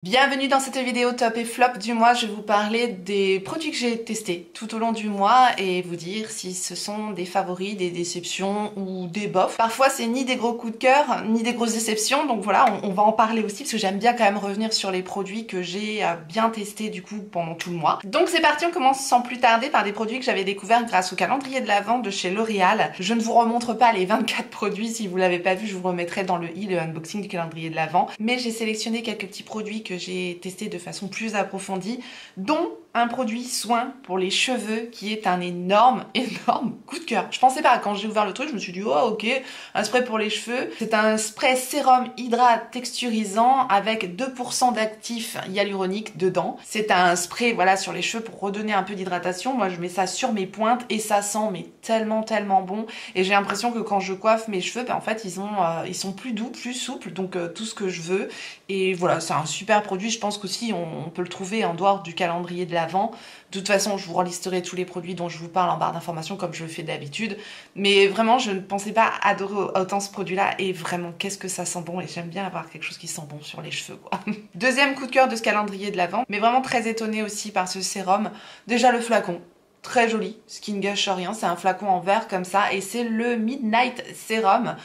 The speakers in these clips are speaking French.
Bienvenue dans cette vidéo top et flop du mois. Je vais vous parler des produits que j'ai testés tout au long du mois et vous dire si ce sont des favoris, des déceptions ou des bofs. Parfois c'est ni des gros coups de cœur ni des grosses déceptions, donc voilà, on va en parler aussi parce que j'aime bien quand même revenir sur les produits que j'ai bien testés du coup pendant tout le mois. Donc c'est parti, on commence sans plus tarder par des produits que j'avais découverts grâce au calendrier de l'Avent de chez L'Oréal. Je ne vous remontre pas les 24 produits, si vous l'avez pas vu je vous remettrai dans le unboxing du calendrier de l'Avent, mais j'ai sélectionné quelques petits produits que j'ai testé de façon plus approfondie, dont un produit soin pour les cheveux qui est un énorme coup de cœur. Je pensais pas, quand j'ai ouvert le truc, je me suis dit oh ok, un spray pour les cheveux. C'est un spray sérum hydrate texturisant avec 2% d'actif hyaluronique dedans. C'est un spray voilà sur les cheveux pour redonner un peu d'hydratation. Moi je mets ça sur mes pointes et ça sent mais tellement bon, et j'ai l'impression que quand je coiffe mes cheveux, en fait ils sont plus doux, plus souples, donc tout ce que je veux. Et voilà, c'est un super produit. Je pense qu'aussi on peut le trouver en dehors du calendrier de l'Avent. De toute façon, je vous relisterai tous les produits dont je vous parle en barre d'informations comme je le fais d'habitude. Mais vraiment, je ne pensais pas adorer autant ce produit-là. Et vraiment, qu'est-ce que ça sent bon. Et j'aime bien avoir quelque chose qui sent bon sur les cheveux, quoi. Deuxième coup de cœur de ce calendrier de l'Avent. Mais vraiment très étonnée aussi par ce sérum. Déjà le flacon. Très joli, ce qui ne gâche rien. C'est un flacon en verre comme ça. Et c'est le Midnight Serum.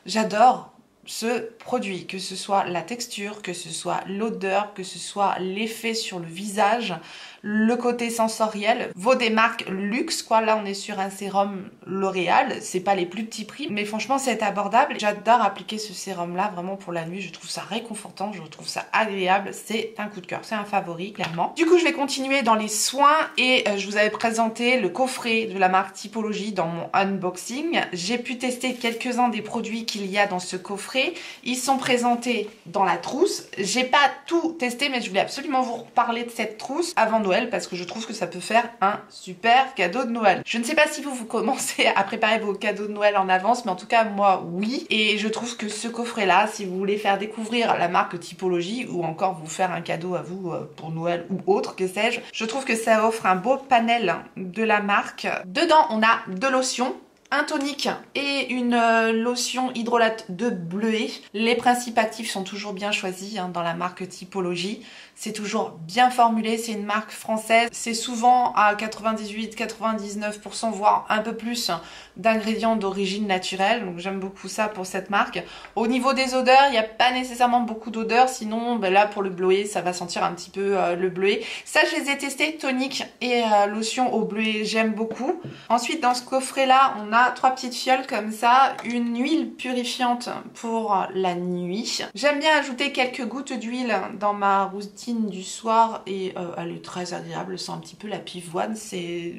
J'adore ce produit, que ce soit la texture, que ce soit l'odeur, que ce soit l'effet sur le visage, le côté sensoriel, vaut des marques luxe quoi. Là on est sur un sérum L'Oréal, c'est pas les plus petits prix, mais franchement c'est abordable. J'adore appliquer ce sérum là vraiment pour la nuit, je trouve ça réconfortant, je trouve ça agréable, c'est un coup de cœur, c'est un favori clairement. Du coup je vais continuer dans les soins et je vous avais présenté le coffret de la marque Typologie dans mon unboxing. J'ai pu tester quelques-uns des produits qu'il y a dans ce coffret. Ils sont présentés dans la trousse. J'ai pas tout testé mais je voulais absolument vous reparler de cette trousse avant Noël parce que je trouve que ça peut faire un super cadeau de Noël. Je ne sais pas si vous commencez à préparer vos cadeaux de Noël en avance, mais en tout cas moi oui, et je trouve que ce coffret là, si vous voulez faire découvrir la marque Typologie ou encore vous faire un cadeau à vous pour Noël ou autre, que sais-je, je trouve que ça offre un beau panel de la marque. Dedans on a de lotions, un tonique et une lotion hydrolate de bleuet. Les principes actifs sont toujours bien choisis dans la marque Typologie. C'est toujours bien formulé, c'est une marque française. C'est souvent à 98-99% voire un peu plus d'ingrédients d'origine naturelle. Donc j'aime beaucoup ça pour cette marque. Au niveau des odeurs, il n'y a pas nécessairement beaucoup d'odeurs. Sinon là pour le bleuet, ça va sentir un petit peu le bleuet. Ça je les ai testés, tonique et lotion au bleuet, j'aime beaucoup. Ensuite dans ce coffret là, on a 3 petites fioles comme ça. Une huile purifiante pour la nuit. J'aime bien ajouter quelques gouttes d'huile dans ma routine du soir et elle est très agréable, elle sent un petit peu la pivoine, c'est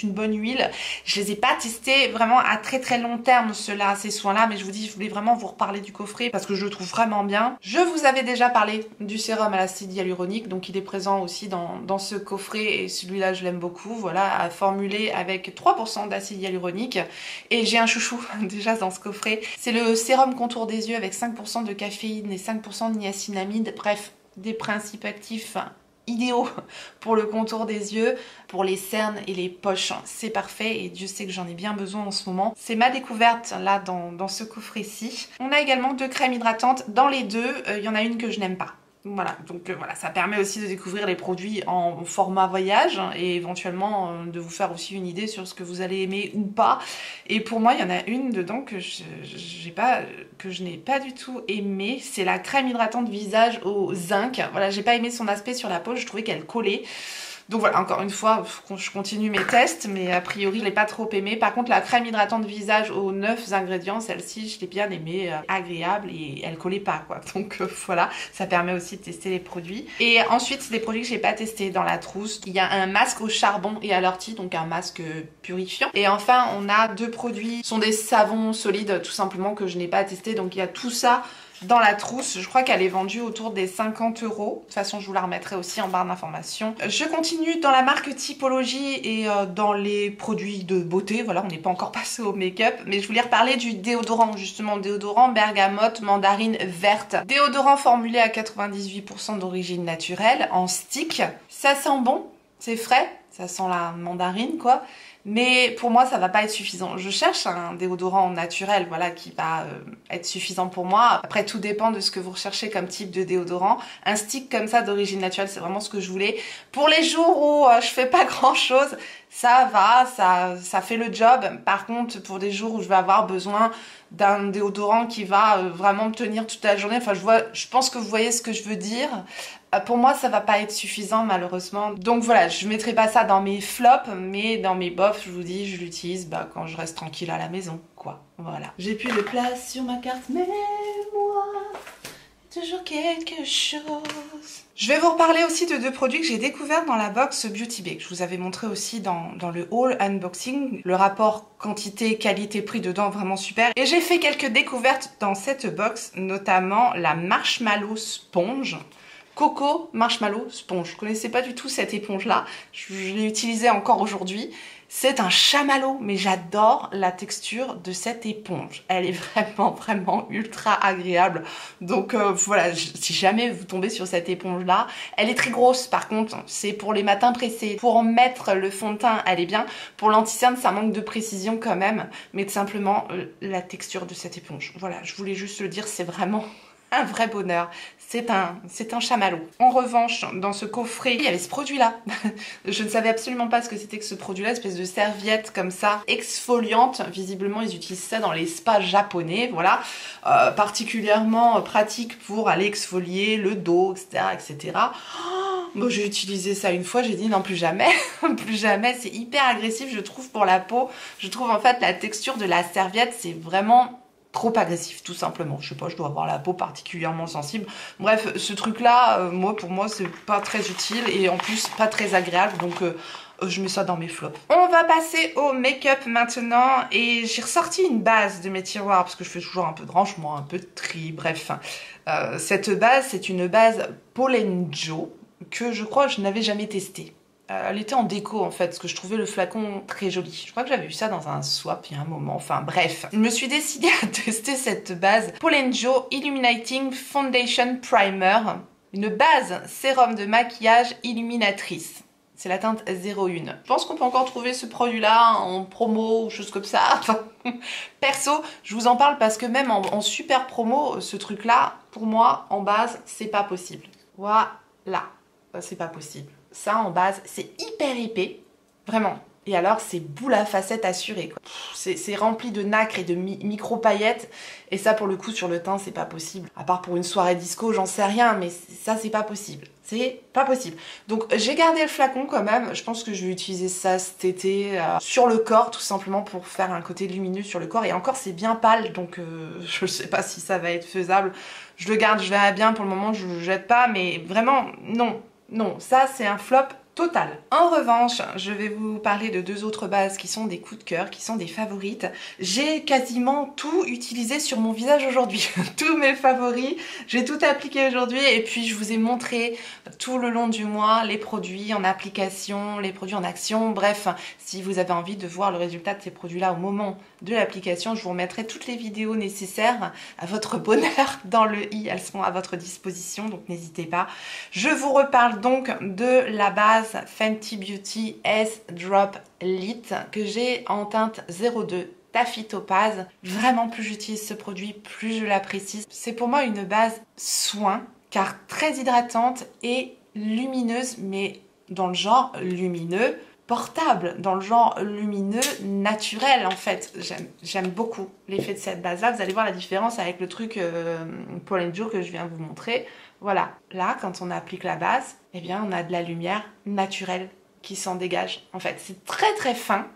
une bonne huile. Je les ai pas testés vraiment à très long terme ceux-là, ces soins-là, mais je vous dis, je voulais vraiment vous reparler du coffret parce que je le trouve vraiment bien. Je vous avais déjà parlé du sérum à l'acide hyaluronique, donc il est présent aussi dans ce coffret et celui-là je l'aime beaucoup, voilà, à formuler avec 3% d'acide hyaluronique. Et j'ai un chouchou déjà dans ce coffret, c'est le sérum contour des yeux avec 5% de caféine et 5% de niacinamide, bref, des principes actifs idéaux pour le contour des yeux, pour les cernes et les poches. C'est parfait et Dieu sait que j'en ai bien besoin en ce moment. C'est ma découverte là dans ce coffret-ci. On a également 2 crèmes hydratantes. Dans les deux, il y en a une que je n'aime pas. Voilà, donc voilà, ça permet aussi de découvrir les produits en format voyage et éventuellement de vous faire aussi une idée sur ce que vous allez aimer ou pas. Et pour moi, il y en a une dedans que je n'ai pas du tout aimé. C'est la crème hydratante visage au zinc. Voilà, j'ai pas aimé son aspect sur la peau, je trouvais qu'elle collait. Donc voilà, encore une fois, je continue mes tests, mais a priori, je l'ai pas trop aimé. Par contre, la crème hydratante visage aux 9 ingrédients, celle-ci, je l'ai bien aimée, agréable et elle collait pas, quoi. Donc voilà, ça permet aussi de tester les produits. Et ensuite, c'est des produits que j'ai pas testés dans la trousse. Il y a un masque au charbon et à l'ortie, donc un masque purifiant. Et enfin, on a 2 produits, ce sont des savons solides, tout simplement, que je n'ai pas testé. Donc il y a tout ça dans la trousse. Je crois qu'elle est vendue autour des 50 €. De toute façon, je vous la remettrai aussi en barre d'informations. Je continue dans la marque Typologie et dans les produits de beauté. Voilà, on n'est pas encore passé au make-up, mais je voulais reparler du déodorant, justement. Déodorant bergamote mandarine verte. Déodorant formulé à 98% d'origine naturelle, en stick. Ça sent bon. C'est frais, ça sent la mandarine quoi. Mais pour moi, ça va pas être suffisant. Je cherche un déodorant naturel, voilà, qui va être suffisant pour moi. Après, tout dépend de ce que vous recherchez comme type de déodorant. Un stick comme ça d'origine naturelle, c'est vraiment ce que je voulais. Pour les jours où je fais pas grand chose, ça va, ça fait le job. Par contre, pour des jours où je vais avoir besoin d'un déodorant qui va vraiment me tenir toute la journée, enfin je pense que vous voyez ce que je veux dire. Pour moi, ça va pas être suffisant malheureusement. Donc voilà, je mettrai pas ça dans mes flops, mais dans mes bofs, je vous dis, je l'utilise quand je reste tranquille à la maison, quoi. Voilà. J'ai plus de place sur ma carte mémoire. Toujours quelque chose. Je vais vous reparler aussi de 2 produits que j'ai découverts dans la box Beauty Bay, que je vous avais montré aussi dans le haul unboxing. Le rapport quantité, qualité, prix dedans, vraiment super. Et j'ai fait quelques découvertes dans cette box, notamment la Marshmallow Sponge. Coco Marshmallow Sponge. Je connaissais pas du tout cette éponge-là. Je l'ai utilisée encore aujourd'hui. C'est un chamallow, mais j'adore la texture de cette éponge. Elle est vraiment ultra agréable. Donc voilà, si jamais vous tombez sur cette éponge-là, elle est très grosse par contre. C'est pour les matins pressés. Pour mettre le fond de teint, elle est bien. Pour l'anti-cerne, ça manque de précision quand même. Mais tout simplement, la texture de cette éponge. Voilà, je voulais juste le dire, c'est vraiment un vrai bonheur. C'est un chamallow. En revanche, dans ce coffret, il y avait ce produit-là. Je ne savais absolument pas ce que c'était que ce produit-là, espèce de serviette comme ça, exfoliante. Visiblement, ils utilisent ça dans les spas japonais, voilà. Particulièrement pratique pour aller exfolier le dos, etc., etc. Bon, j'ai utilisé ça une fois, j'ai dit non, plus jamais. Plus jamais, c'est hyper agressif, je trouve, pour la peau. Je trouve en fait la texture de la serviette, c'est vraiment trop agressif, tout simplement. Je sais pas, je dois avoir la peau particulièrement sensible. Bref, ce truc-là, pour moi, c'est pas très utile et en plus pas très agréable, donc je mets ça dans mes flops. On va passer au make-up maintenant et j'ai ressorti une base de mes tiroirs parce que je fais toujours un peu de rangement, un peu de tri, bref. Cette base, c'est une base Polenjo que je crois que je n'avais jamais testée. Elle était en déco en fait, parce que je trouvais le flacon très joli. Je crois que j'avais vu ça dans un swap il y a un moment, enfin bref. Je me suis décidée à tester cette base Polenjo Illuminating Foundation Primer. Une base sérum de maquillage illuminatrice. C'est la teinte 01. Je pense qu'on peut encore trouver ce produit-là en promo ou chose comme ça. Enfin, perso, je vous en parle parce que même en super promo, ce truc-là, pour moi, en base, c'est pas possible. Voilà, c'est pas possible. Ça en base, c'est hyper épais, vraiment. Et alors, c'est boule à facettes assurée, quoi. C'est rempli de nacre et de micro-paillettes. Et ça, pour le coup, sur le teint, c'est pas possible. À part pour une soirée disco, j'en sais rien, mais ça, c'est pas possible. C'est pas possible. Donc, j'ai gardé le flacon quand même. Je pense que je vais utiliser ça cet été sur le corps, tout simplement pour faire un côté lumineux sur le corps. Et encore, c'est bien pâle, donc je sais pas si ça va être faisable. Je le garde, je verrai bien. Pour le moment, je le jette pas, mais vraiment, non. Non, ça c'est un flop total. En revanche, je vais vous parler de 2 autres bases qui sont des coups de cœur, qui sont des favorites. J'ai quasiment tout utilisé sur mon visage aujourd'hui. Tous mes favoris, j'ai tout appliqué aujourd'hui et puis je vous ai montré tout le long du mois les produits en application, les produits en action. Bref, si vous avez envie de voir le résultat de ces produits-là au moment de l'application, je vous remettrai toutes les vidéos nécessaires à votre bonheur dans le i. Elles seront à votre disposition, donc n'hésitez pas. Je vous reparle donc de la base Fenty Beauty S Drop Lit que j'ai en teinte 02 Taffy Topaz. Vraiment, plus j'utilise ce produit, plus je l'apprécie. C'est pour moi une base soin, car très hydratante et lumineuse, mais dans le genre lumineux portable, dans le genre lumineux naturel en fait. J'aime beaucoup l'effet de cette base là. Vous allez voir la différence avec le truc Polenjo que je viens de vous montrer. Voilà, là quand on applique la base, eh bien on a de la lumière naturelle qui s'en dégage. En fait, c'est très fin.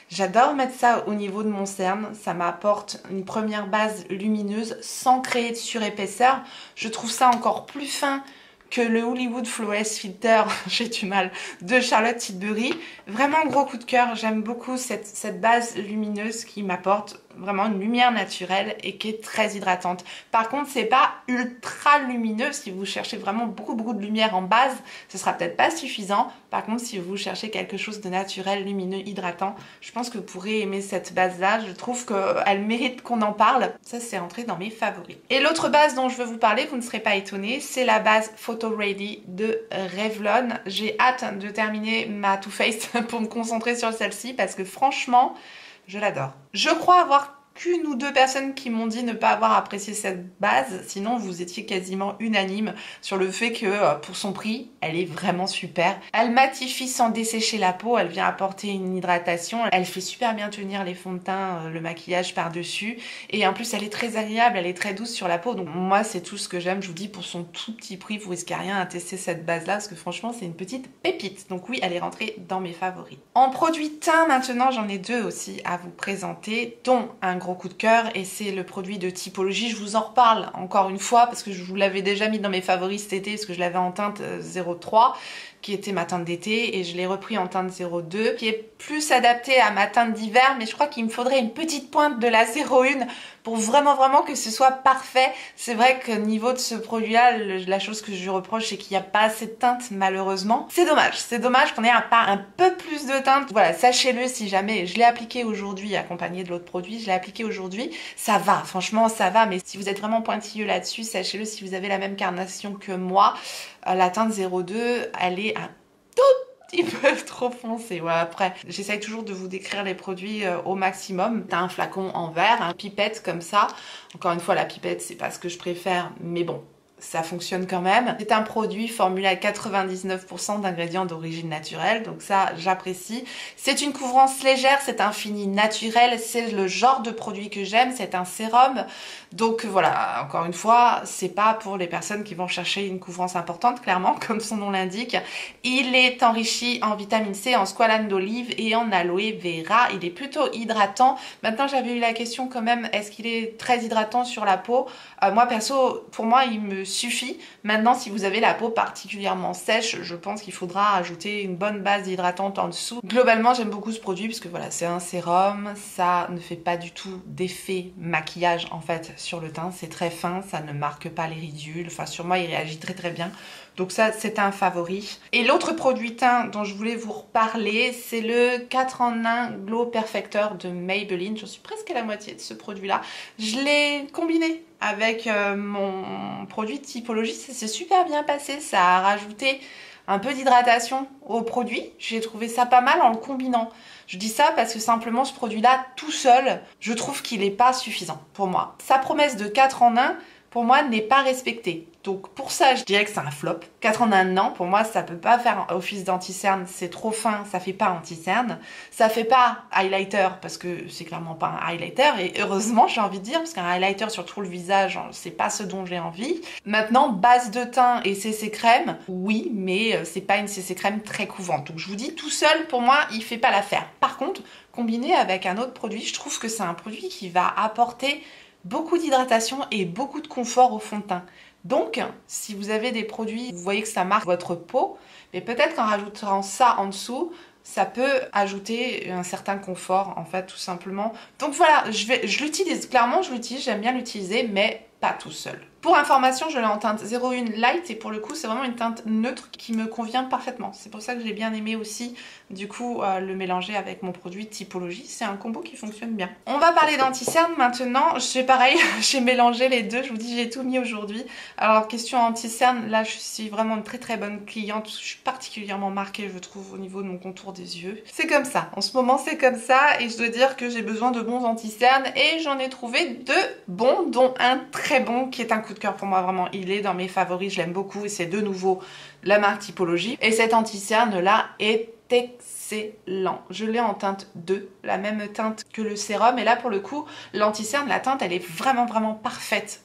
J'adore mettre ça au niveau de mon cerne, ça m'apporte une première base lumineuse sans créer de surépaisseur. Je trouve ça encore plus fin que le Hollywood Flawless Filter, j'ai du mal, de Charlotte Tilbury. Vraiment gros coup de cœur, j'aime beaucoup cette base lumineuse qui m'apporte vraiment une lumière naturelle et qui est très hydratante. Par contre, c'est pas ultra lumineux. Si vous cherchez vraiment beaucoup de lumière en base, ce sera peut-être pas suffisant. Par contre, si vous cherchez quelque chose de naturel, lumineux, hydratant, je pense que vous pourrez aimer cette base-là. Je trouve qu'elle mérite qu'on en parle. Ça, c'est entré dans mes favoris. Et l'autre base dont je veux vous parler, vous ne serez pas étonnés, c'est la base Photo Ready de Revlon. J'ai hâte de terminer ma Too Faced pour me concentrer sur celle-ci parce que franchement, je l'adore. Je crois avoir qu'une ou deux personnes qui m'ont dit ne pas avoir apprécié cette base, sinon vous étiez quasiment unanime sur le fait que pour son prix, elle est vraiment super. Elle matifie sans dessécher la peau, elle vient apporter une hydratation, elle fait super bien tenir les fonds de teint, le maquillage par-dessus, et en plus elle est très agréable, elle est très douce sur la peau, donc moi c'est tout ce que j'aime. Je vous dis, pour son tout petit prix, vous risquez rien à tester cette base-là, parce que franchement c'est une petite pépite, donc oui, elle est rentrée dans mes favoris. En produit teint maintenant, j'en ai deux aussi à vous présenter, dont un gros coup de cœur, et c'est le produit de Typologie. Je vous en reparle encore une fois parce que je vous l'avais déjà mis dans mes favoris cet été, parce que je l'avais en teinte 03 qui était ma teinte d'été, et je l'ai repris en teinte 02 qui est plus adaptée à ma teinte d'hiver, mais je crois qu'il me faudrait une petite pointe de la 01 pour vraiment que ce soit parfait. C'est vrai que niveau de ce produit-là, la chose que je lui reproche, c'est qu'il n'y a pas assez de teinte, malheureusement. C'est dommage qu'on ait un peu plus de teinte. Voilà, sachez-le, si jamais je l'ai appliqué aujourd'hui, accompagné de l'autre produit, je l'ai appliqué aujourd'hui, ça va, franchement ça va, mais si vous êtes vraiment pointilleux là-dessus, sachez-le, si vous avez la même carnation que moi, la teinte 02, elle est un tout petit peu trop foncé. Voilà, après, j'essaye toujours de vous décrire les produits au maximum. T'as un flacon en verre, un pipette comme ça. Encore une fois, la pipette, c'est pas ce que je préfère, mais bon, ça fonctionne quand même. C'est un produit formulé à 99% d'ingrédients d'origine naturelle, donc ça j'apprécie. C'est une couvrance légère, c'est un fini naturel, c'est le genre de produit que j'aime, c'est un sérum. Donc voilà, encore une fois, c'est pas pour les personnes qui vont chercher une couvrance importante, clairement, comme son nom l'indique. Il est enrichi en vitamine C, en squalane d'olive et en aloe vera. Il est plutôt hydratant. Maintenant, j'avais eu la question quand même, est-ce qu'il est très hydratant sur la peau? Moi perso, pour moi, il me suffit. Maintenant, si vous avez la peau particulièrement sèche, je pense qu'il faudra ajouter une bonne base hydratante en dessous. Globalement, j'aime beaucoup ce produit puisque voilà, c'est un sérum, ça ne fait pas du tout d'effet maquillage en fait sur le teint, c'est très fin, ça ne marque pas les ridules, enfin sur moi il réagit très bien. Donc ça, c'est un favori. Et l'autre produit teint dont je voulais vous reparler, c'est le 4 en 1 Glow Perfector de Maybelline. J'en suis presque à la moitié de ce produit-là. Je l'ai combiné avec mon produit de Typologie. Ça s'est super bien passé. Ça a rajouté un peu d'hydratation au produit. J'ai trouvé ça pas mal en le combinant. Je dis ça parce que simplement ce produit-là, tout seul, je trouve qu'il n'est pas suffisant pour moi. Sa promesse de 4 en 1, pour moi, n'est pas respectée. Donc pour ça, je dirais que c'est un flop. 4 en 1 an, pour moi, ça peut pas faire office d'anti-cerne, c'est trop fin, ça fait pas anti-cerne. Ça fait pas highlighter, parce que c'est clairement pas un highlighter, et heureusement, j'ai envie de dire, parce qu'un highlighter sur tout le visage, c'est pas ce dont j'ai envie. Maintenant, base de teint et CC crème, oui, mais c'est pas une CC crème très couvante. Donc je vous dis, tout seul, pour moi, il fait pas l'affaire. Par contre, combiné avec un autre produit, je trouve que c'est un produit qui va apporter beaucoup d'hydratation et beaucoup de confort au fond de teint. Donc, si vous avez des produits, vous voyez que ça marque votre peau, mais peut-être qu'en rajoutant ça en dessous, ça peut ajouter un certain confort, en fait, tout simplement. Donc voilà, je l'utilise, clairement, je l'utilise, j'aime bien l'utiliser, mais pas tout seul. Pour information, je l'ai en teinte 01 Light et pour le coup, c'est vraiment une teinte neutre qui me convient parfaitement. C'est pour ça que j'ai bien aimé aussi, du coup, le mélanger avec mon produit Typologie. C'est un combo qui fonctionne bien. On va parler d'anti-cerne maintenant. C'est pareil, j'ai mélangé les deux. Je vous dis, j'ai tout mis aujourd'hui. Alors, question anti-cerne, là, je suis vraiment une très bonne cliente. Je suis particulièrement marquée, je trouve, au niveau de mon contour des yeux. C'est comme ça. En ce moment, c'est comme ça et je dois dire que j'ai besoin de bons anti-cernes et j'en ai trouvé deux bons, dont un très bon qui est un coup de cœur pour moi, vraiment. Il est dans mes favoris, je l'aime beaucoup et c'est de nouveau la marque Typologie. Et cet anti-cerne là est excellent. Je l'ai en teinte 2, la même teinte que le sérum. Et là, pour le coup, l'anti-cerne, la teinte, elle est vraiment parfaite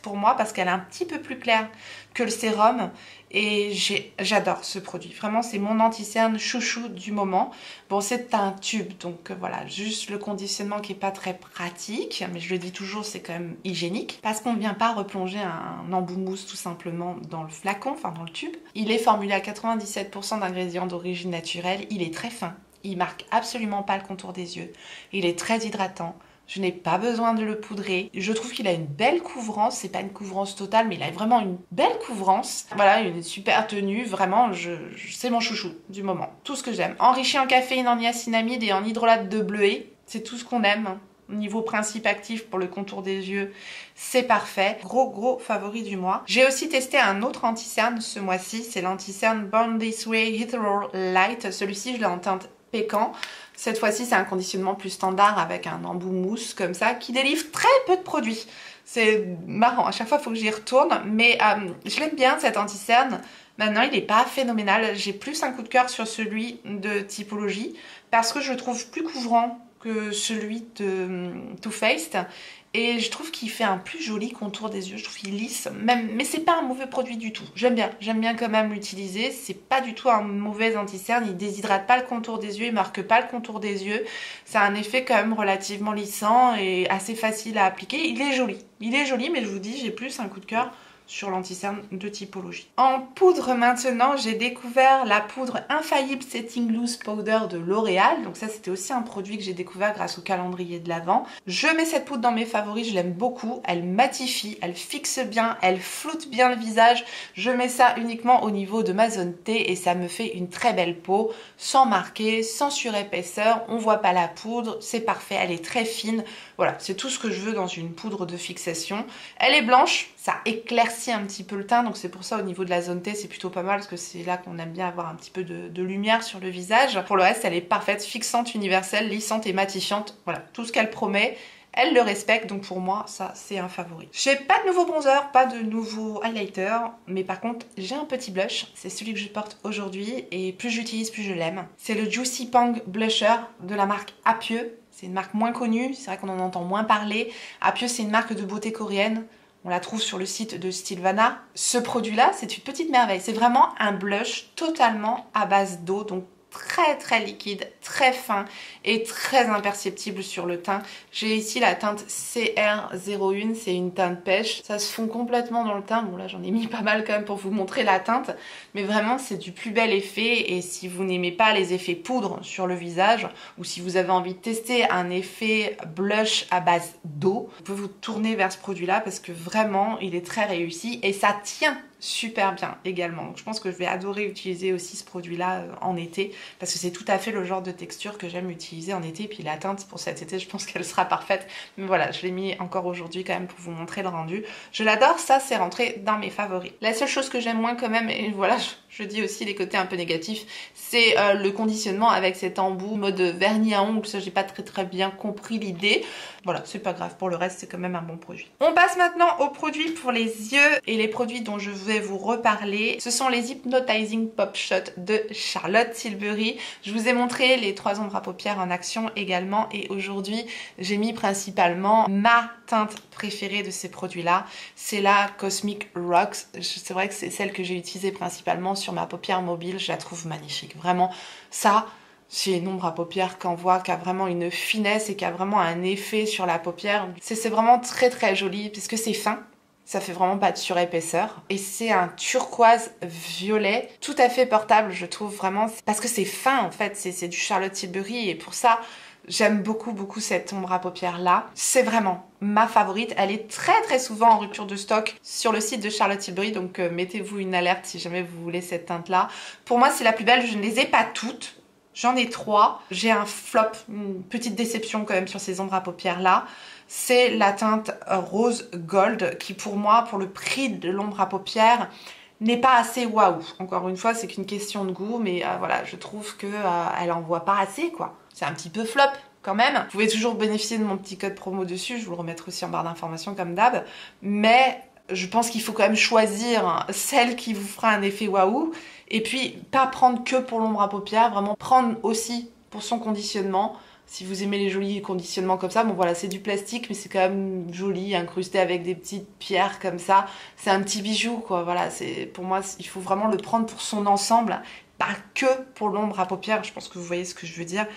pour moi parce qu'elle est un petit peu plus claire que le sérum et j'adore ce produit. Vraiment, c'est mon anti-cerne chouchou du moment. Bon, c'est un tube, donc voilà, juste le conditionnement qui est pas très pratique, mais je le dis toujours, c'est quand même hygiénique parce qu'on ne vient pas replonger un embout mousse tout simplement dans le flacon, enfin dans le tube. Il est formulé à 97% d'ingrédients d'origine naturelle, il est très fin, il marque absolument pas le contour des yeux, il est très hydratant. Je n'ai pas besoin de le poudrer. Je trouve qu'il a une belle couvrance. C'est pas une couvrance totale, mais il a vraiment une belle couvrance. Voilà, une super tenue. Vraiment, c'est mon chouchou du moment. Tout ce que j'aime. Enrichi en caféine, en niacinamide et en hydrolat de bleuet. C'est tout ce qu'on aime. Niveau principe actif pour le contour des yeux, c'est parfait. Gros favori du mois. J'ai aussi testé un autre anti-cerne ce mois-ci. C'est l'anti-cerne Born This Way Ethereal Light. Celui-ci, je l'ai en teinte pécan. Cette fois-ci, c'est un conditionnement plus standard avec un embout mousse comme ça qui délivre très peu de produits. C'est marrant, à chaque fois, il faut que j'y retourne. Mais je l'aime bien, cet anti-cerne. Maintenant, il n'est pas phénoménal. J'ai plus un coup de cœur sur celui de Typologie parce que je le trouve plus couvrant que celui de Too Faced. Et je trouve qu'il fait un plus joli contour des yeux, je trouve qu'il lisse, même, mais c'est pas un mauvais produit du tout. J'aime bien quand même l'utiliser, c'est pas du tout un mauvais anti-cerne, il déshydrate pas le contour des yeux, il marque pas le contour des yeux. Ça a un effet quand même relativement lissant et assez facile à appliquer. Il est joli, mais je vous dis, j'ai plus un coup de cœur sur l'anti-cerne de Typologie. En poudre maintenant, j'ai découvert la poudre Infaillible Setting Loose Powder de L'Oréal. Donc ça, c'était aussi un produit que j'ai découvert grâce au calendrier de l'Avent. Je mets cette poudre dans mes favoris, je l'aime beaucoup. Elle matifie, elle fixe bien, elle floute bien le visage. Je mets ça uniquement au niveau de ma zone T et ça me fait une très belle peau, sans marquer, sans surépaisseur. On voit pas la poudre, c'est parfait, elle est très fine. Voilà, c'est tout ce que je veux dans une poudre de fixation. Elle est blanche, ça éclaircit un petit peu le teint, donc c'est pour ça au niveau de la zone T, c'est plutôt pas mal parce que c'est là qu'on aime bien avoir un petit peu de lumière sur le visage. Pour le reste, elle est parfaite, fixante, universelle, lissante et matifiante. Voilà, tout ce qu'elle promet. Elle le respecte, donc pour moi, ça, c'est un favori. J'ai pas de nouveau bronzer, pas de nouveau highlighter, mais par contre, j'ai un petit blush. C'est celui que je porte aujourd'hui, et plus j'utilise, plus je l'aime. C'est le Juicy Pang Blusher de la marque Apieux. C'est une marque moins connue, c'est vrai qu'on en entend moins parler. Apieux, c'est une marque de beauté coréenne. On la trouve sur le site de Stilvana. Ce produit-là, c'est une petite merveille. C'est vraiment un blush totalement à base d'eau, donc très liquide, très fin et très imperceptible sur le teint. J'ai ici la teinte CR01, c'est une teinte pêche. Ça se fond complètement dans le teint. Bon là j'en ai mis pas mal quand même pour vous montrer la teinte, mais vraiment c'est du plus bel effet. Et si vous n'aimez pas les effets poudre sur le visage, ou si vous avez envie de tester un effet blush à base d'eau, vous pouvez vous tourner vers ce produit-là parce que vraiment il est très réussi et ça tient super bien également. Donc je pense que je vais adorer utiliser aussi ce produit-là en été parce que c'est tout à fait le genre de texture que j'aime utiliser en été. Et puis la teinte pour cet été, je pense qu'elle sera parfaite. Mais voilà, je l'ai mis encore aujourd'hui quand même pour vous montrer le rendu. Je l'adore, ça c'est rentré dans mes favoris. La seule chose que j'aime moins quand même, et voilà, je dis aussi les côtés un peu négatifs, c'est le conditionnement avec cet embout mode vernis à ongles. Ça j'ai pas très bien compris l'idée. Voilà, c'est pas grave, pour le reste c'est quand même un bon produit. On passe maintenant aux produits pour les yeux et les produits dont je vais vous reparler. Ce sont les Hypnotizing Pop Shot de Charlotte Tilbury. Je vous ai montré les 3 ombres à paupières en action également et aujourd'hui j'ai mis principalement ma teinte préférée de ces produits-là. C'est la Cosmic Rocks. C'est vrai que c'est celle que j'ai utilisée principalement sur ma paupière mobile. Je la trouve magnifique. Vraiment, ça... c'est une ombre à paupières qu'on voit qui a vraiment une finesse et qui a vraiment un effet sur la paupière. C'est vraiment très joli puisque c'est fin. Ça fait vraiment pas de surépaisseur. Et c'est un turquoise violet tout à fait portable, je trouve vraiment. Parce que c'est fin en fait, c'est du Charlotte Tilbury et pour ça, j'aime beaucoup cette ombre à paupières là. C'est vraiment ma favorite. Elle est très souvent en rupture de stock sur le site de Charlotte Tilbury. Donc mettez-vous une alerte si jamais vous voulez cette teinte là. Pour moi c'est la plus belle, je ne les ai pas toutes. J'en ai 3. J'ai un flop, une petite déception quand même sur ces ombres à paupières là. C'est la teinte rose gold qui pour moi, pour le prix de l'ombre à paupières, n'est pas assez waouh. Encore une fois, c'est qu'une question de goût, mais voilà, je trouve que elle en voit pas assez quoi. C'est un petit peu flop quand même. Vous pouvez toujours bénéficier de mon petit code promo dessus, je vous le remettrai aussi en barre d'informations comme d'hab. Mais je pense qu'il faut quand même choisir celle qui vous fera un effet waouh. Et puis, pas prendre que pour l'ombre à paupières, vraiment prendre aussi pour son conditionnement. Si vous aimez les jolis conditionnements comme ça, bon voilà, c'est du plastique, mais c'est quand même joli, incrusté avec des petites pierres comme ça. C'est un petit bijou, quoi. Voilà, pour moi, il faut vraiment le prendre pour son ensemble, pas que pour l'ombre à paupières. Je pense que vous voyez ce que je veux dire.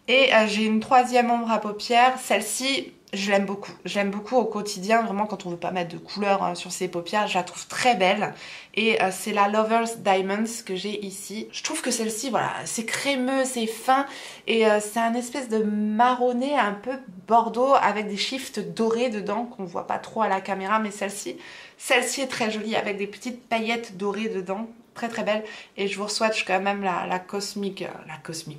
Et j'ai une 3e ombre à paupières. Celle-ci, Je l'aime beaucoup. Je l'aime beaucoup au quotidien, vraiment quand on veut pas mettre de couleur sur ses paupières, je la trouve très belle. Et c'est la Lovers Diamonds que j'ai ici. Je trouve que celle-ci, voilà, c'est crémeux, c'est fin et c'est un espèce de marronné un peu bordeaux avec des shifts dorés dedans qu'on voit pas trop à la caméra, mais celle-ci est très jolie avec des petites paillettes dorées dedans. Très très belle, et je vous swatch quand même la Cosmic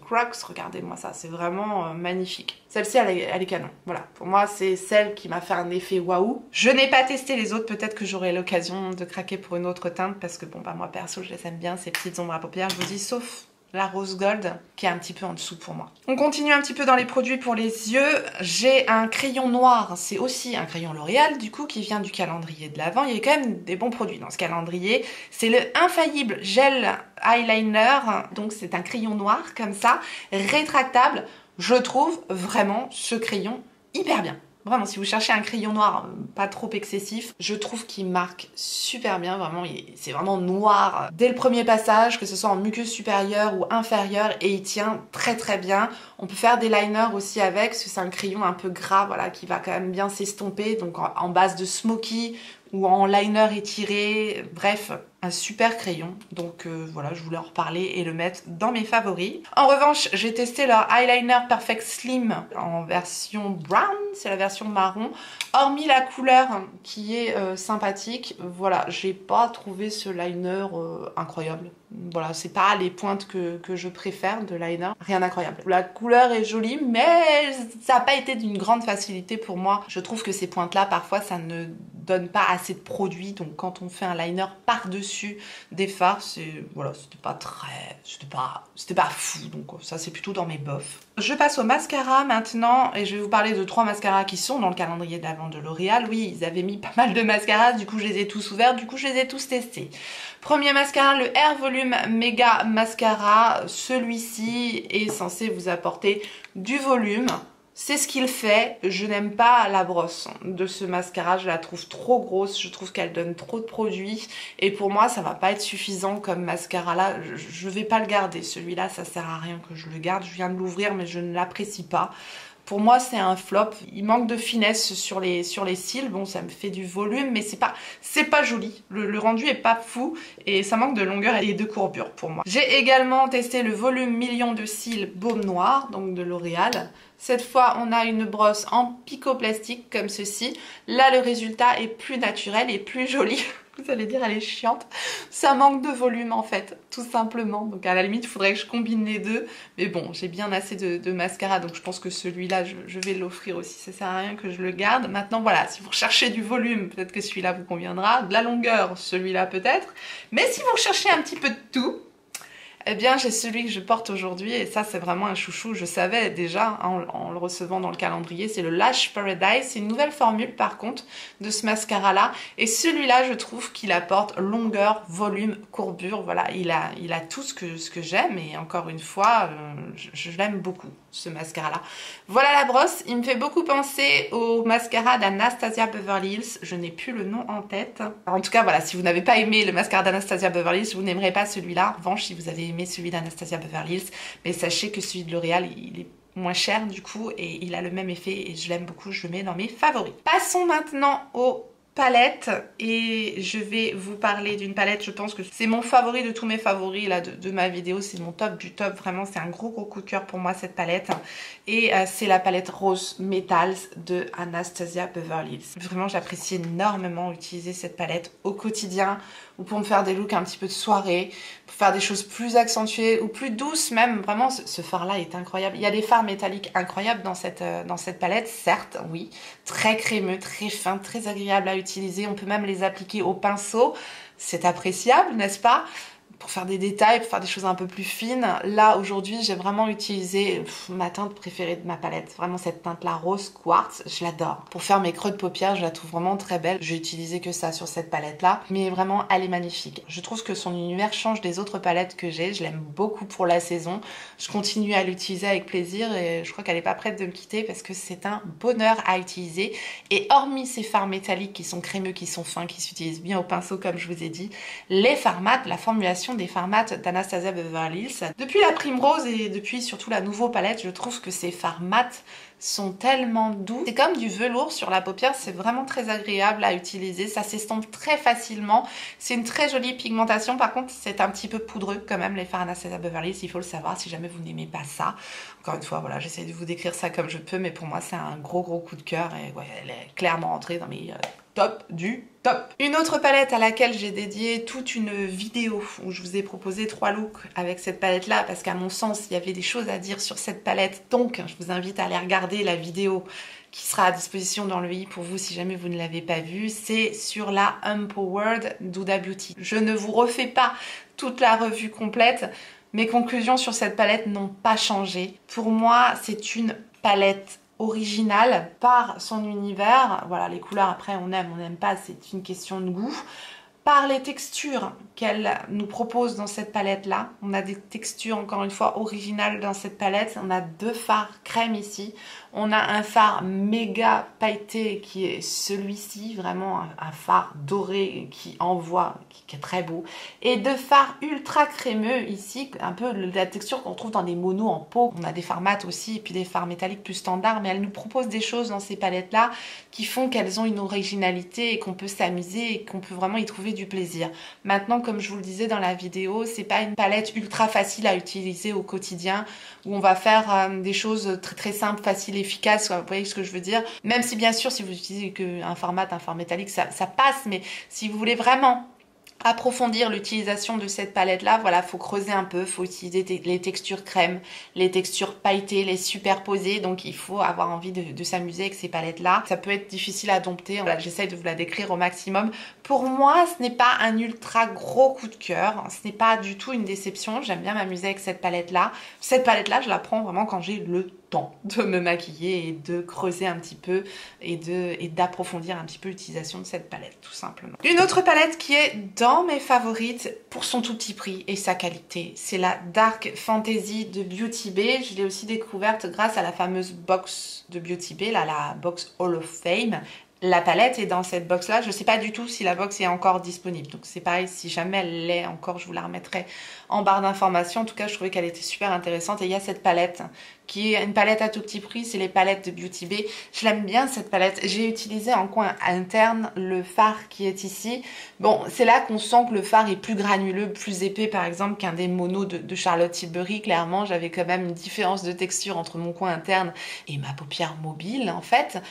Rocks, regardez-moi ça, c'est vraiment magnifique. Celle-ci elle est canon, voilà, pour moi c'est celle qui m'a fait un effet waouh. Je n'ai pas testé les autres, peut-être que j'aurai l'occasion de craquer pour une autre teinte, parce que bon bah moi perso je les aime bien, ces petites ombres à paupières, je vous dis, sauf la rose gold qui est un petit peu en dessous pour moi. On continue un petit peu dans les produits pour les yeux. J'ai un crayon noir, c'est aussi un crayon L'Oréal du coup qui vient du calendrier de l'Avent. Il y a quand même des bons produits dans ce calendrier. C'est le Infaillible Gel Eyeliner, donc c'est un crayon noir comme ça, rétractable. Je trouve vraiment ce crayon hyper bien. Vraiment, si vous cherchez un crayon noir pas trop excessif, je trouve qu'il marque super bien, vraiment, c'est vraiment noir dès le premier passage, que ce soit en muqueuse supérieure ou inférieure, et il tient très très bien. On peut faire des liners aussi avec, parce que c'est un crayon un peu gras, voilà, qui va quand même bien s'estomper, donc en base de smoky ou en liner étiré, bref, un super crayon. Donc voilà, je voulais en reparler et le mettre dans mes favoris. En revanche, j'ai testé leur eyeliner Perfect Slim en version brown, c'est la version marron. Hormis la couleur qui est sympathique, voilà, j'ai pas trouvé ce liner incroyable. Voilà, c'est pas les pointes que je préfère de liner, rien d'incroyable. La couleur est jolie, mais ça n'a pas été d'une grande facilité pour moi. Je trouve que ces pointes-là, parfois, ça ne donne pas assez de produit, donc quand on fait un liner par-dessus des fards, voilà, c'était pas fou, donc ça c'est plutôt dans mes bofs. Je passe au mascara maintenant, et je vais vous parler de 3 mascaras qui sont dans le calendrier d'Avent de L'Oréal. Oui, ils avaient mis pas mal de mascaras, du coup je les ai tous ouverts, du coup je les ai tous testés. Premier mascara, le Air Volume Mega Mascara. Celui-ci est censé vous apporter du volume. C'est ce qu'il fait. Je n'aime pas la brosse de ce mascara, je la trouve trop grosse, je trouve qu'elle donne trop de produits et pour moi ça va pas être suffisant comme mascara là, je vais pas le garder. Celui-là ça sert à rien que je le garde, je viens de l'ouvrir mais je ne l'apprécie pas. Pour moi, c'est un flop. Il manque de finesse sur les cils. Bon, ça me fait du volume, mais c'est pas joli. Le rendu est pas fou et ça manque de longueur et de courbure pour moi. J'ai également testé le volume million de cils baume noir, donc de L'Oréal. Cette fois, on a une brosse en picoplastique comme ceci. Là, le résultat est plus naturel et plus joli. Vous allez dire, elle est chiante. Ça manque de volume en fait, tout simplement. Donc à la limite, il faudrait que je combine les deux. Mais bon, j'ai bien assez de mascara, donc je pense que celui-là, je vais l'offrir aussi. Ça sert à rien que je le garde. Maintenant, voilà, si vous recherchez du volume, peut-être que celui-là vous conviendra. De la longueur, celui-là peut-être. Mais si vous recherchez un petit peu de tout, eh bien j'ai celui que je porte aujourd'hui et ça c'est vraiment un chouchou, je savais déjà hein, en le recevant dans le calendrier, c'est le Lash Paradise, c'est une nouvelle formule par contre de ce mascara là et celui-là je trouve qu'il apporte longueur, volume, courbure, voilà, il a tout ce que j'aime et encore une fois je l'aime beaucoup ce mascara là. Voilà la brosse, il me fait beaucoup penser au mascara d'Anastasia Beverly Hills, je n'ai plus le nom en tête. Alors, en tout cas voilà, si vous n'avez pas aimé le mascara d'Anastasia Beverly Hills, vous n'aimerez pas celui-là. En revanche, si vous avez aimé celui d'Anastasia Beverly Hills, mais sachez que celui de L'Oréal, il est moins cher du coup et il a le même effet et je l'aime beaucoup, je le mets dans mes favoris. Passons maintenant au palette et je vais vous parler d'une palette, je pense que c'est mon favori de tous mes favoris là de ma vidéo, c'est mon top du top, vraiment c'est un gros coup de cœur pour moi cette palette et c'est la palette Rose Metals de Anastasia Beverly Hills. Vraiment j'apprécie énormément utiliser cette palette au quotidien ou pour me faire des looks un petit peu de soirée, pour faire des choses plus accentuées ou plus douces même, vraiment ce fard là est incroyable. Il y a des fards métalliques incroyables dans cette palette, certes, oui, très crémeux, très fin, très agréable à utiliser, on peut même les appliquer au pinceau, c'est appréciable, n'est-ce pas? Pour faire des détails, pour faire des choses un peu plus fines. Là, aujourd'hui, j'ai vraiment utilisé ma teinte préférée de ma palette. Vraiment, cette teinte-là, rose quartz, je l'adore. Pour faire mes creux de paupières, je la trouve vraiment très belle. J'ai utilisé que ça sur cette palette-là. Mais vraiment, elle est magnifique. Je trouve que son univers change des autres palettes que j'ai. Je l'aime beaucoup pour la saison. Je continue à l'utiliser avec plaisir et je crois qu'elle n'est pas prête de me quitter parce que c'est un bonheur à utiliser. Et hormis ces fards métalliques qui sont crémeux, qui sont fins, qui s'utilisent bien au pinceau, comme je vous ai dit, les fards mat, la formulation collection des fards mat d'Anastasia Beverly Hills. Depuis la Primrose et depuis surtout la Nouveau palette, je trouve que ces fards mat sont tellement doux. C'est comme du velours sur la paupière, c'est vraiment très agréable à utiliser, ça s'estompe très facilement. C'est une très jolie pigmentation, par contre c'est un petit peu poudreux quand même les fards Anastasia Beverly Hills, il faut le savoir si jamais vous n'aimez pas ça. Encore une fois, voilà, j'essaie de vous décrire ça comme je peux, mais pour moi c'est un gros coup de cœur et ouais, elle est clairement entrée dans mes top du top. Une autre palette à laquelle j'ai dédié toute une vidéo où je vous ai proposé 3 looks avec cette palette là parce qu'à mon sens il y avait des choses à dire sur cette palette, donc je vous invite à aller regarder la vidéo qui sera à disposition dans le i pour vous si jamais vous ne l'avez pas vue. C'est sur la Empowered d'Huda Beauty. Je ne vous refais pas toute la revue complète. Mes conclusions sur cette palette n'ont pas changé. Pour moi, c'est une palette originale par son univers. Voilà, les couleurs après on aime, on n'aime pas, c'est une question de goût. Par les textures qu'elle nous propose dans cette palette là, on a des textures encore une fois originales dans cette palette. On a 2 fards crème ici, on a un fard méga pailleté qui est celui-ci, vraiment un fard doré qui envoie, qui est très beau, et 2 fards ultra crémeux ici, un peu la texture qu'on trouve dans des monos en peau. On a des fards mat aussi et puis des fards métalliques plus standards, mais elle nous propose des choses dans ces palettes là qui font qu'elles ont une originalité et qu'on peut s'amuser et qu'on peut vraiment y trouver du plaisir. Maintenant, comme je vous le disais dans la vidéo, c'est pas une palette ultra facile à utiliser au quotidien où on va faire des choses très simples, faciles, efficaces, vous voyez ce que je veux dire. Même si bien sûr, si vous utilisez qu'un fard mat, un fard métallique, ça passe, mais si vous voulez vraiment approfondir l'utilisation de cette palette là, voilà, faut creuser un peu, faut utiliser les textures crème, les textures pailletées, les superposer, donc il faut avoir envie de s'amuser avec ces palettes là. Ça peut être difficile à dompter, voilà, j'essaye de vous la décrire au maximum. Pour moi, ce n'est pas un ultra gros coup de cœur, ce n'est pas du tout une déception, j'aime bien m'amuser avec cette palette là. Cette palette là, je la prends vraiment quand j'ai le temps de me maquiller et de creuser un petit peu et d'approfondir un petit peu l'utilisation de cette palette, tout simplement. Une autre palette qui est dans mes favorites pour son tout petit prix et sa qualité, c'est la Dark Fantasy de Beauty Bay. Je l'ai aussi découverte grâce à la fameuse box de Beauty Bay, là, la box Hall of Fame. La palette est dans cette box là, je ne sais pas du tout si la box est encore disponible, donc c'est pareil, si jamais elle l'est encore, je vous la remettrai en barre d'informations. En tout cas, je trouvais qu'elle était super intéressante et il y a cette palette qui est une palette à tout petit prix, c'est les palettes de Beauty Bay. Je l'aime bien cette palette, j'ai utilisé en coin interne le fard qui est ici. Bon, c'est là qu'on sent que le fard est plus granuleux, plus épais par exemple qu'un des monos de Charlotte Tilbury. Clairement, j'avais quand même une différence de texture entre mon coin interne et ma paupière mobile en fait.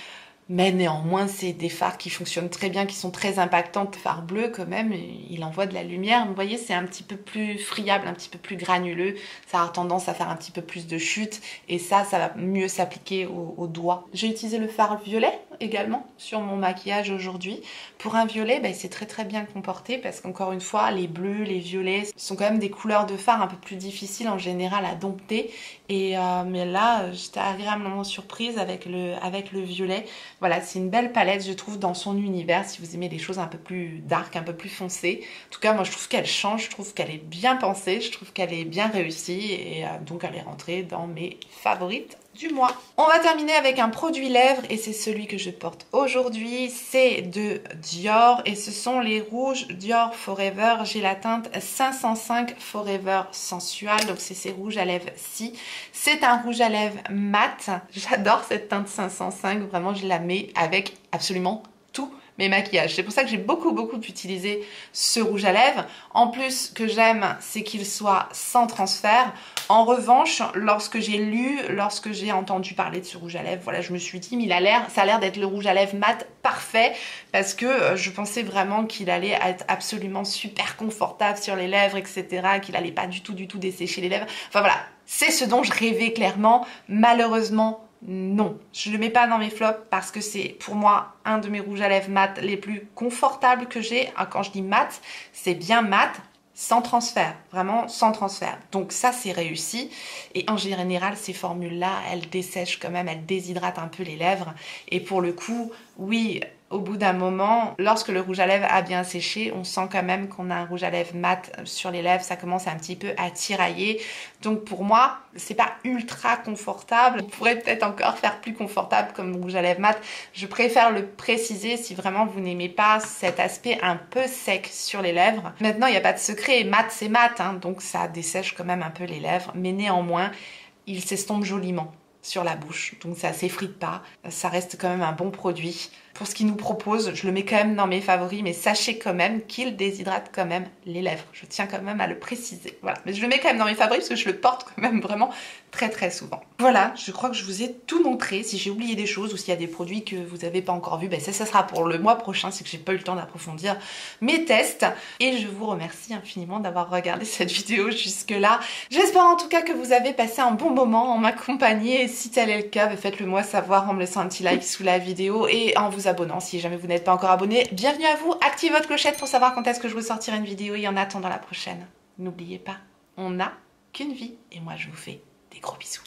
Mais néanmoins, c'est des fards qui fonctionnent très bien, qui sont très impactantes. Le fard bleu, quand même, il envoie de la lumière. Vous voyez, c'est un petit peu plus friable, un petit peu plus granuleux. Ça a tendance à faire un petit peu plus de chute. Et ça va mieux s'appliquer aux doigts. J'ai utilisé le fard violet également sur mon maquillage aujourd'hui. Pour un violet, ben, c'est très bien comporté parce qu'encore une fois, les bleus, les violets sont quand même des couleurs de fard un peu plus difficiles en général à dompter. Mais là, j'étais agréablement surprise avec le violet. Voilà, c'est une belle palette, je trouve, dans son univers, si vous aimez des choses un peu plus dark, un peu plus foncées. En tout cas, moi, je trouve qu'elle change, je trouve qu'elle est bien pensée, je trouve qu'elle est bien réussie, et donc elle est rentrée dans mes favorites du mois. On va terminer avec un produit lèvres, et c'est celui que je porte aujourd'hui. C'est de Dior, et ce sont les rouges Dior Forever. J'ai la teinte 505 Forever Sensual, donc c'est ces rouges à lèvres-ci. C'est un rouge à lèvres mat. J'adore cette teinte 505, vraiment je la mets avec absolument tout mes maquillages. C'est pour ça que j'ai beaucoup utilisé ce rouge à lèvres. En plus, ce que j'aime, c'est qu'il soit sans transfert. En revanche, lorsque j'ai entendu parler de ce rouge à lèvres, voilà, je me suis dit, mais ça a l'air d'être le rouge à lèvres mat parfait, parce que je pensais vraiment qu'il allait être absolument super confortable sur les lèvres, etc., qu'il allait pas du tout dessécher les lèvres. Enfin voilà, c'est ce dont je rêvais clairement. Malheureusement, non, je ne le mets pas dans mes flops parce que c'est pour moi un de mes rouges à lèvres mat les plus confortables que j'ai. Quand je dis mat, c'est bien mat, sans transfert, vraiment sans transfert. Donc ça, c'est réussi. Et en général, ces formules-là, elles dessèchent quand même, elles déshydratent un peu les lèvres. Et pour le coup, oui, au bout d'un moment, lorsque le rouge à lèvres a bien séché, on sent quand même qu'on a un rouge à lèvres mat sur les lèvres, ça commence un petit peu à tirailler. Donc pour moi, c'est pas ultra confortable. On pourrait peut-être encore faire plus confortable comme rouge à lèvres mat. Je préfère le préciser si vraiment vous n'aimez pas cet aspect un peu sec sur les lèvres. Maintenant, il n'y a pas de secret, mat c'est mat, hein, donc ça dessèche quand même un peu les lèvres, mais néanmoins, il s'estompe joliment sur la bouche, donc ça s'effrite pas, ça reste quand même un bon produit. Pour ce qu'il nous propose, je le mets quand même dans mes favoris, mais sachez quand même qu'il déshydrate quand même les lèvres. Je tiens quand même à le préciser. Voilà, mais je le mets quand même dans mes favoris parce que je le porte quand même vraiment très souvent. Voilà, je crois que je vous ai tout montré. Si j'ai oublié des choses ou s'il y a des produits que vous n'avez pas encore vus, ben ça sera pour le mois prochain, c'est que j'ai pas eu le temps d'approfondir mes tests. Et je vous remercie infiniment d'avoir regardé cette vidéo jusque-là. J'espère en tout cas que vous avez passé un bon moment en ma compagnie. Et si tel est le cas, ben faites-le moi savoir en me laissant un petit like sous la vidéo et en vous abonnant si jamais vous n'êtes pas encore abonné. Bienvenue à vous, activez votre clochette pour savoir quand est-ce que je vous sortirai une vidéo et en attendant la prochaine, n'oubliez pas, on n'a qu'une vie et moi je vous fais des gros bisous.